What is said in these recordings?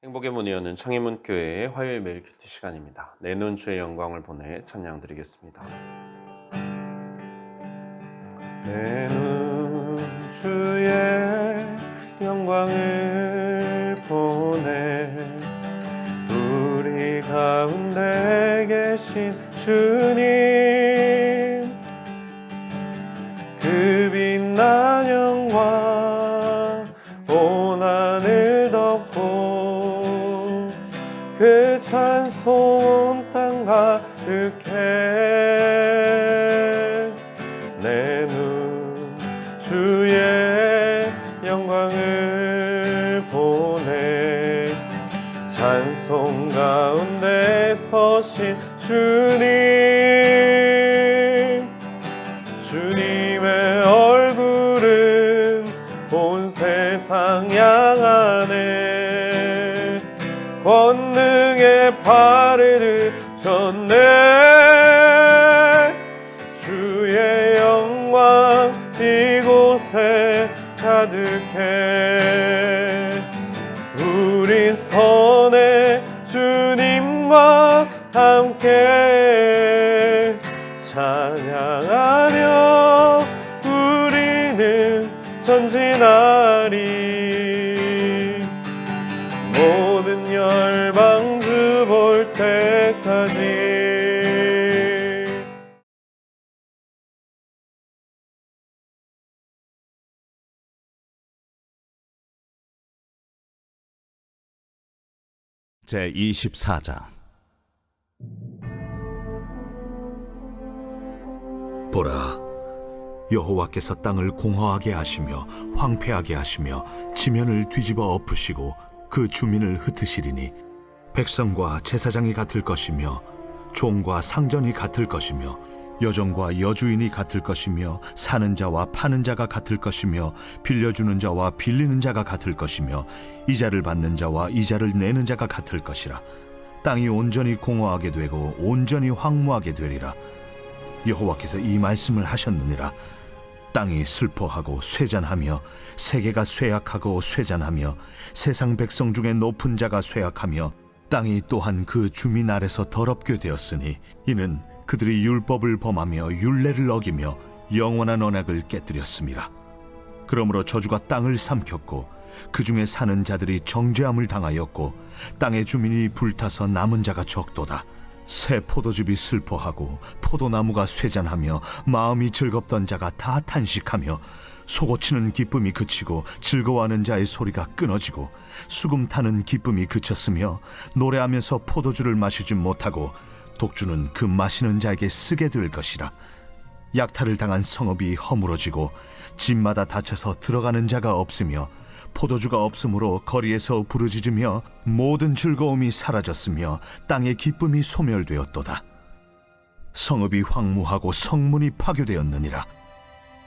행복의 문 여는 창의문교회의 화요일 매일 큐티 시간입니다. 내 눈 주의 영광을 보내 찬양 드리겠습니다. 내 눈 주의 영광을 보내 우리 가운데 계신 주님 그 빛난 영광 온 하늘 덮고 그 찬송 온 땅 가득해 내 눈 주의 영광을 보내 찬송 가운데 서신 주님의 얼굴은 온 세상 향하네 권능의 팔을 드셨네 주의 영광 이곳에 가득해 우린 선의 주님과 함께 찬양하며 우리는 전진하리 모든 열방 주 볼 때까지. 제24장 보라, 여호와께서 땅을 공허하게 하시며 황폐하게 하시며 지면을 뒤집어 엎으시고 그 주민을 흩으시리니 백성과 제사장이 같을 것이며 종과 상전이 같을 것이며 여종과 여주인이 같을 것이며 사는 자와 파는 자가 같을 것이며 빌려주는 자와 빌리는 자가 같을 것이며 이자를 받는 자와 이자를 내는 자가 같을 것이라. 땅이 온전히 공허하게 되고 온전히 황무하게 되리라. 여호와께서 이 말씀을 하셨느니라. 땅이 슬퍼하고 쇠잔하며 세계가 쇠약하고 쇠잔하며 세상 백성 중에 높은 자가 쇠약하며 땅이 또한 그 주민 아래서 더럽게 되었으니 이는 그들이 율법을 범하며 율례를 어기며 영원한 언약을 깨뜨렸음이라. 그러므로 저주가 땅을 삼켰고 그 중에 사는 자들이 정죄함을 당하였고 땅의 주민이 불타서 남은 자가 적도다. 새 포도즙이 슬퍼하고 포도나무가 쇠잔하며 마음이 즐겁던 자가 다 탄식하며 소고치는 기쁨이 그치고 즐거워하는 자의 소리가 끊어지고 수금 타는 기쁨이 그쳤으며 노래하면서 포도주를 마시지 못하고 독주는 그 마시는 자에게 쓰게 될 것이라. 약탈을 당한 성읍이 허물어지고 집마다 닫혀서 들어가는 자가 없으며 포도주가 없으므로 거리에서 부르짖으며 모든 즐거움이 사라졌으며 땅의 기쁨이 소멸되었도다. 성읍이 황무하고 성문이 파괴되었느니라.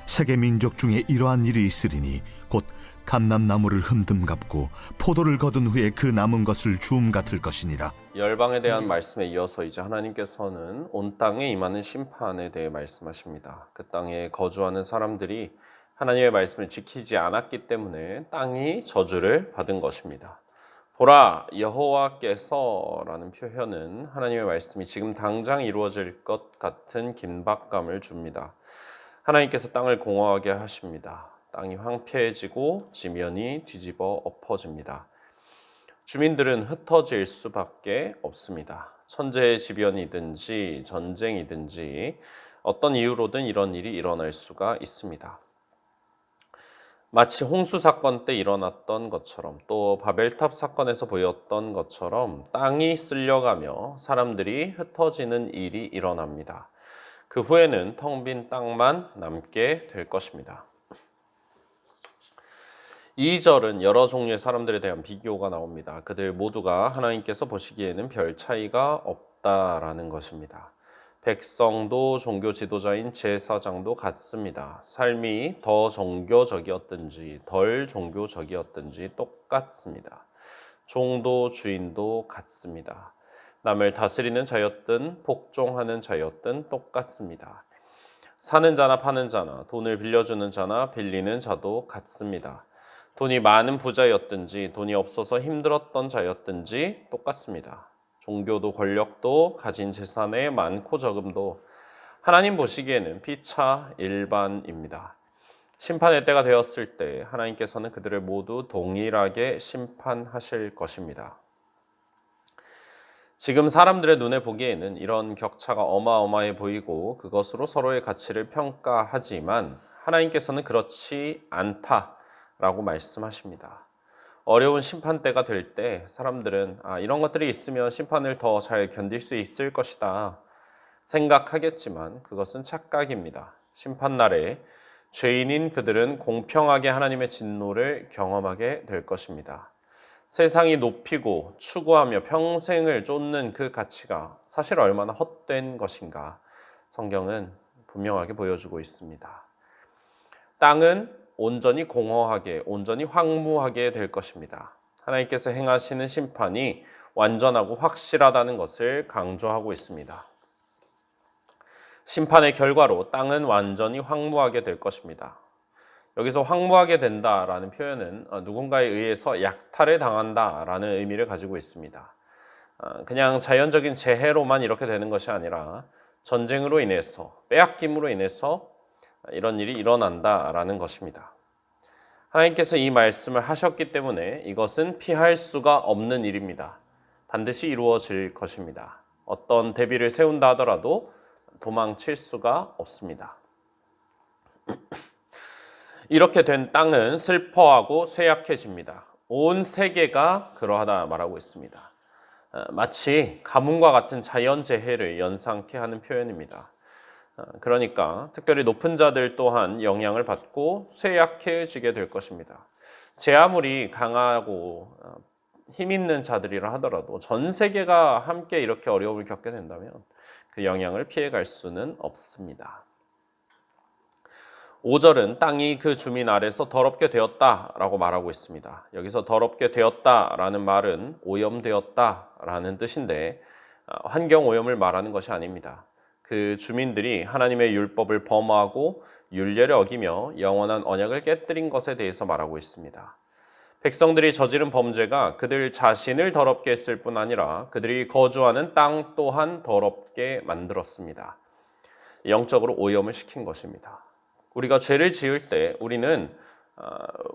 세계 민족 중에 이러한 일이 있으리니 곧 감람나무를 흠듬 갚고 포도를 거둔 후에 그 남은 것을 주움 같을 것이니라. 열방에 대한 말씀에 이어서 이제 하나님께서는 온 땅에 임하는 심판에 대해 말씀하십니다. 그 땅에 거주하는 사람들이 하나님의 말씀을 지키지 않았기 때문에 땅이 저주를 받은 것입니다. 보라, 여호와께서 라는 표현은 하나님의 말씀이 지금 당장 이루어질 것 같은 긴박감을 줍니다. 하나님께서 땅을 공허하게 하십니다. 땅이 황폐해지고 지면이 뒤집어 엎어집니다. 주민들은 흩어질 수밖에 없습니다. 천재지변이든지 전쟁이든지 어떤 이유로든 이런 일이 일어날 수가 있습니다. 마치 홍수 사건 때 일어났던 것처럼 또 바벨탑 사건에서 보였던 것처럼 땅이 쓸려가며 사람들이 흩어지는 일이 일어납니다. 그 후에는 텅 빈 땅만 남게 될 것입니다. 2절은 여러 종류의 사람들에 대한 비교가 나옵니다. 그들 모두가 하나님께서 보시기에는 별 차이가 없다라는 것입니다. 백성도 종교 지도자인 제사장도 같습니다. 삶이 더 종교적이었든지 덜 종교적이었든지 똑같습니다. 종도 주인도 같습니다. 남을 다스리는 자였든 복종하는 자였든 똑같습니다. 사는 자나 파는 자나 돈을 빌려주는 자나 빌리는 자도 같습니다. 돈이 많은 부자였든지 돈이 없어서 힘들었던 자였든지 똑같습니다. 종교도 권력도 가진 재산의 많고 적음도 하나님 보시기에는 피차 일반입니다. 심판의 때가 되었을 때 하나님께서는 그들을 모두 동일하게 심판하실 것입니다. 지금 사람들의 눈에 보기에는 이런 격차가 어마어마해 보이고 그것으로 서로의 가치를 평가하지만 하나님께서는 그렇지 않다라고 말씀하십니다. 어려운 심판대가 될 때 사람들은 이런 것들이 있으면 심판을 더 잘 견딜 수 있을 것이다 생각하겠지만 그것은 착각입니다. 심판날에 죄인인 그들은 공평하게 하나님의 진노를 경험하게 될 것입니다. 세상이 높이고 추구하며 평생을 쫓는 그 가치가 사실 얼마나 헛된 것인가 성경은 분명하게 보여주고 있습니다. 땅은 온전히 공허하게, 온전히 황무하게 될 것입니다. 하나님께서 행하시는 심판이 완전하고 확실하다는 것을 강조하고 있습니다. 심판의 결과로 땅은 완전히 황무하게 될 것입니다. 여기서 황무하게 된다라는 표현은 누군가에 의해서 약탈을 당한다라는 의미를 가지고 있습니다. 그냥 자연적인 재해로만 이렇게 되는 것이 아니라 전쟁으로 인해서, 빼앗김으로 인해서 이런 일이 일어난다라는 것입니다. 하나님께서 이 말씀을 하셨기 때문에 이것은 피할 수가 없는 일입니다. 반드시 이루어질 것입니다. 어떤 대비를 세운다 하더라도 도망칠 수가 없습니다. 이렇게 된 땅은 슬퍼하고 쇠약해집니다. 온 세계가 그러하다 말하고 있습니다. 마치 가뭄과 같은 자연재해를 연상케 하는 표현입니다. 그러니까 특별히 높은 자들 또한 영향을 받고 쇠약해지게 될 것입니다. 제 아무리 강하고 힘 있는 자들이라 하더라도 전 세계가 함께 이렇게 어려움을 겪게 된다면 그 영향을 피해갈 수는 없습니다. 5절은 땅이 그 주민 아래서 더럽게 되었다라고 말하고 있습니다. 여기서 더럽게 되었다라는 말은 오염되었다라는 뜻인데 환경 오염을 말하는 것이 아닙니다. 그 주민들이 하나님의 율법을 범하고 율례를 어기며 영원한 언약을 깨뜨린 것에 대해서 말하고 있습니다. 백성들이 저지른 범죄가 그들 자신을 더럽게 했을 뿐 아니라 그들이 거주하는 땅 또한 더럽게 만들었습니다. 영적으로 오염을 시킨 것입니다. 우리가 죄를 지을 때 우리는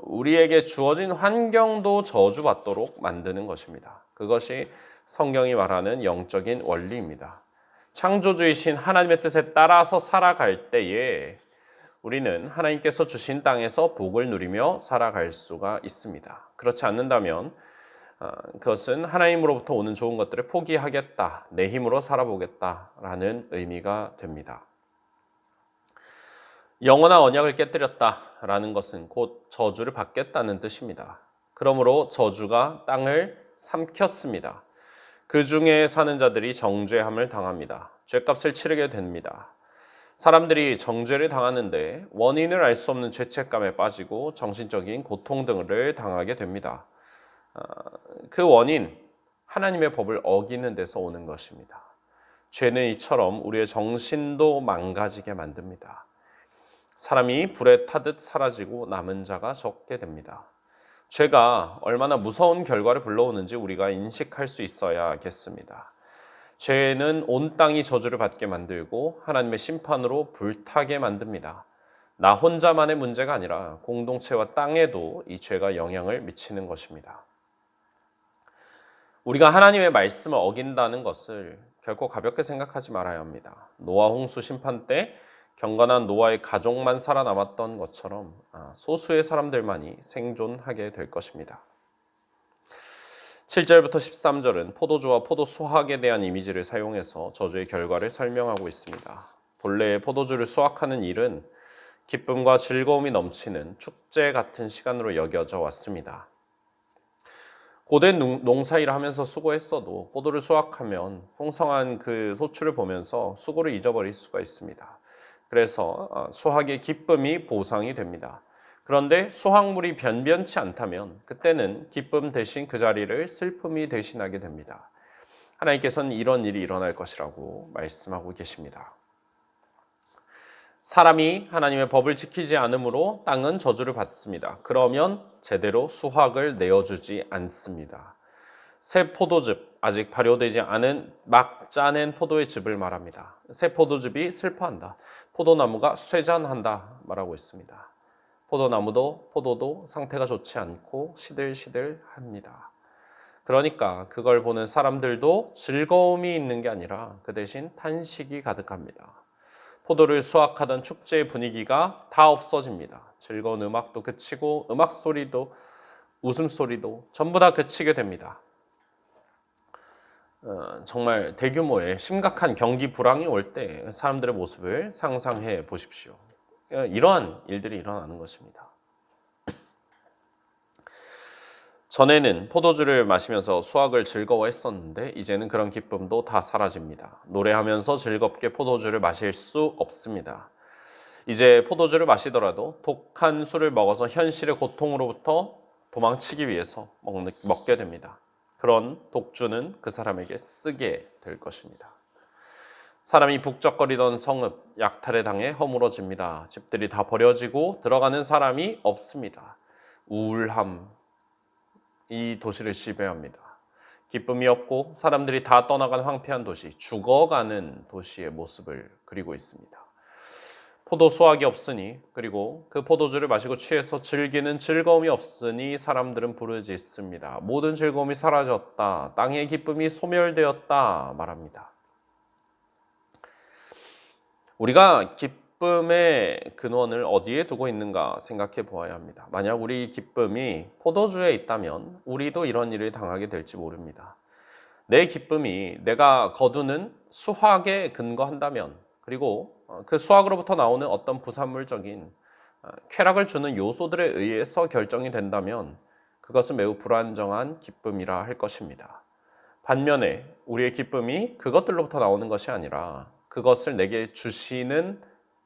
우리에게 주어진 환경도 저주받도록 만드는 것입니다. 그것이 성경이 말하는 영적인 원리입니다. 창조주이신 하나님의 뜻에 따라서 살아갈 때에 우리는 하나님께서 주신 땅에서 복을 누리며 살아갈 수가 있습니다. 그렇지 않는다면 그것은 하나님으로부터 오는 좋은 것들을 포기하겠다, 내 힘으로 살아보겠다라는 의미가 됩니다. 영원한 언약을 깨뜨렸다라는 것은 곧 저주를 받겠다는 뜻입니다. 그러므로 저주가 땅을 삼켰습니다. 그 중에 사는 자들이 정죄함을 당합니다. 죄값을 치르게 됩니다. 사람들이 정죄를 당하는데 원인을 알 수 없는 죄책감에 빠지고 정신적인 고통 등을 당하게 됩니다. 그 원인, 하나님의 법을 어기는 데서 오는 것입니다. 죄는 이처럼 우리의 정신도 망가지게 만듭니다. 사람이 불에 타듯 사라지고 남은 자가 적게 됩니다. 죄가 얼마나 무서운 결과를 불러오는지 우리가 인식할 수 있어야겠습니다. 죄는 온 땅이 저주를 받게 만들고 하나님의 심판으로 불타게 만듭니다. 나 혼자만의 문제가 아니라 공동체와 땅에도 이 죄가 영향을 미치는 것입니다. 우리가 하나님의 말씀을 어긴다는 것을 결코 가볍게 생각하지 말아야 합니다. 노아 홍수 심판 때 경건한 노아의 가족만 살아남았던 것처럼 소수의 사람들만이 생존하게 될 것입니다. 7절부터 13절은 포도주와 포도 수확에 대한 이미지를 사용해서 저주의 결과를 설명하고 있습니다. 본래 포도주를 수확하는 일은 기쁨과 즐거움이 넘치는 축제 같은 시간으로 여겨져 왔습니다. 고대 농사일을 하면서 수고했어도 포도를 수확하면 풍성한 그 소출을 보면서 수고를 잊어버릴 수가 있습니다. 그래서 수확의 기쁨이 보상이 됩니다. 그런데 수확물이 변변치 않다면 그때는 기쁨 대신 그 자리를 슬픔이 대신하게 됩니다. 하나님께서는 이런 일이 일어날 것이라고 말씀하고 계십니다. 사람이 하나님의 법을 지키지 않으므로 땅은 저주를 받습니다. 그러면 제대로 수확을 내어주지 않습니다. 새 포도즙, 아직 발효되지 않은 막 짜낸 포도의 즙을 말합니다. 새 포도즙이 슬퍼한다. 포도나무가 쇠잔한다 말하고 있습니다. 포도나무도 포도도 상태가 좋지 않고 시들시들합니다. 그러니까 그걸 보는 사람들도 즐거움이 있는 게 아니라 그 대신 탄식이 가득합니다. 포도를 수확하던 축제의 분위기가 다 없어집니다. 즐거운 음악도 그치고 음악 소리도 웃음소리도 전부 다 그치게 됩니다. 정말 대규모의 심각한 경기 불황이 올 때 사람들의 모습을 상상해 보십시오. 이러한 일들이 일어나는 것입니다. 전에는 포도주를 마시면서 수확을 즐거워했었는데 이제는 그런 기쁨도 다 사라집니다. 노래하면서 즐겁게 포도주를 마실 수 없습니다. 이제 포도주를 마시더라도 독한 술을 먹어서 현실의 고통으로부터 도망치기 위해서 먹게 됩니다. 그런 독주는 그 사람에게 쓰게 될 것입니다. 사람이 북적거리던 성읍, 약탈에 당해 허물어집니다. 집들이 다 버려지고 들어가는 사람이 없습니다. 우울함, 이 도시를 지배합니다. 기쁨이 없고 사람들이 다 떠나간 황폐한 도시, 죽어가는 도시의 모습을 그리고 있습니다. 포도 수확이 없으니, 그리고 그 포도주를 마시고 취해서 즐기는 즐거움이 없으니 사람들은 부르짖습니다. 모든 즐거움이 사라졌다. 땅의 기쁨이 소멸되었다 말합니다. 우리가 기쁨의 근원을 어디에 두고 있는가 생각해 보아야 합니다. 만약 우리 기쁨이 포도주에 있다면 우리도 이런 일을 당하게 될지 모릅니다. 내 기쁨이 내가 거두는 수확에 근거한다면, 그리고 그 수확으로부터 나오는 어떤 부산물적인 쾌락을 주는 요소들에 의해서 결정이 된다면 그것은 매우 불안정한 기쁨이라 할 것입니다. 반면에 우리의 기쁨이 그것들로부터 나오는 것이 아니라 그것을 내게 주시는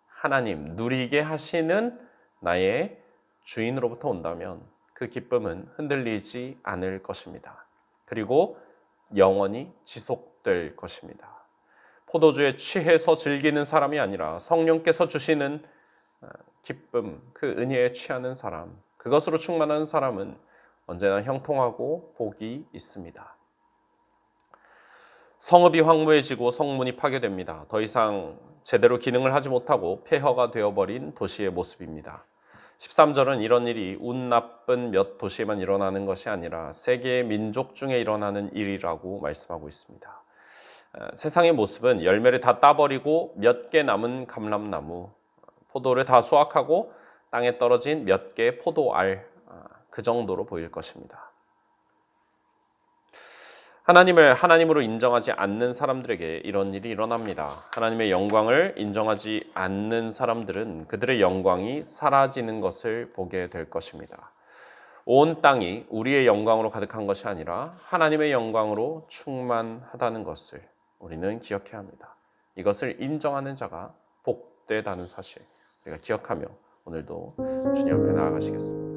하나님, 누리게 하시는 나의 주인으로부터 온다면 그 기쁨은 흔들리지 않을 것입니다. 그리고 영원히 지속될 것입니다. 포도주에 취해서 즐기는 사람이 아니라 성령께서 주시는 기쁨, 그 은혜에 취하는 사람, 그것으로 충만한 사람은 언제나 형통하고 복이 있습니다. 성읍이 황무해지고 성문이 파괴됩니다. 더 이상 제대로 기능을 하지 못하고 폐허가 되어버린 도시의 모습입니다. 13절은 이런 일이 운 나쁜 몇 도시에만 일어나는 것이 아니라 세계의 민족 중에 일어나는 일이라고 말씀하고 있습니다. 세상의 모습은 열매를 다 따버리고 몇 개 남은 감람나무, 포도를 다 수확하고 땅에 떨어진 몇 개의 포도알, 그 정도로 보일 것입니다. 하나님을 하나님으로 인정하지 않는 사람들에게 이런 일이 일어납니다. 하나님의 영광을 인정하지 않는 사람들은 그들의 영광이 사라지는 것을 보게 될 것입니다. 온 땅이 우리의 영광으로 가득한 것이 아니라 하나님의 영광으로 충만하다는 것을 우리는 기억해야 합니다. 이것을 인정하는 자가 복되다는 사실 우리가 기억하며 오늘도 주님 앞에 나아가시겠습니다.